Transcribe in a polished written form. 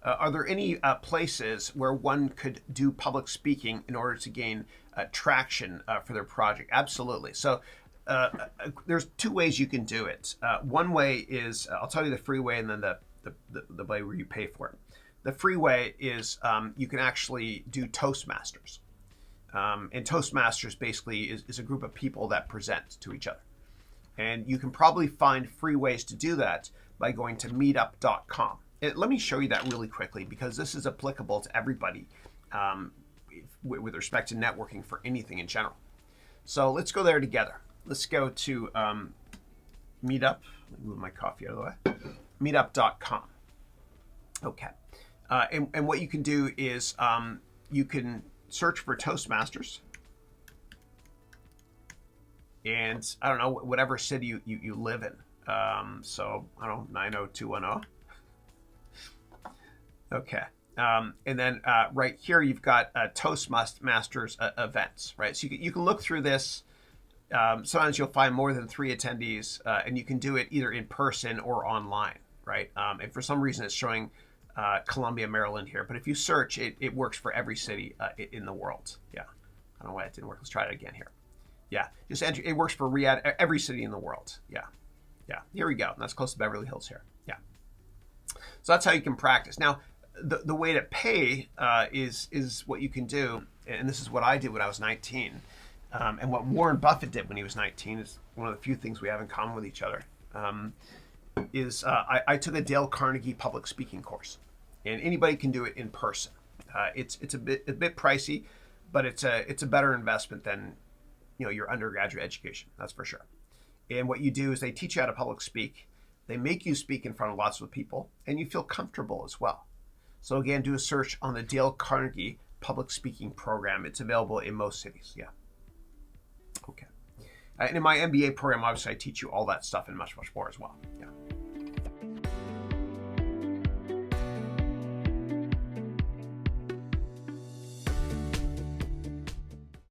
Are there any places where one could do public speaking in order to gain traction for their project? Absolutely. So there's two ways you can do it. One way is, I'll tell you the free way and then the way where you pay for it. The free way is you can actually do Toastmasters. And Toastmasters basically is a group of people that present to each other. And you can probably find free ways to do that by going to Meetup.com. Let me show you that really quickly because this is applicable to everybody with respect to networking for anything in general. So let's go there together. Let's go to Meetup. Let me move my coffee out of the way. Meetup.com. Okay. And what you can do is you can search for Toastmasters. And I don't know, whatever city you live in. So I don't know, 90210. Okay. And then right here, you've got Toastmasters events, right? So you can look through this. Sometimes you'll find more than 3 attendees, and you can do it either in person or online, right? And for some reason, it's showing Columbia, Maryland here. But if you search, it works for every city in the world. Yeah. I don't know why it didn't work. Let's try it again here. Yeah. Just enter. It works for every city in the world. Yeah. Yeah. Here we go. And that's close to Beverly Hills here. Yeah. So that's how you can practice. Now, the way to pay is what you can do, and this is what I did when I was 19, and what Warren Buffett did when he was 19 is one of the few things we have in common with each other. I took a Dale Carnegie public speaking course, and anybody can do it in person. It's a bit pricey, but it's a better investment than your undergraduate education. That's for sure. And what you do is they teach you how to public speak. They make you speak in front of lots of people, and you feel comfortable as well. So again, do a search on the Dale Carnegie public speaking program. It's available in most cities. Yeah. Okay. And in my MBA program, obviously, I teach you all that stuff and much, much more as well. Yeah.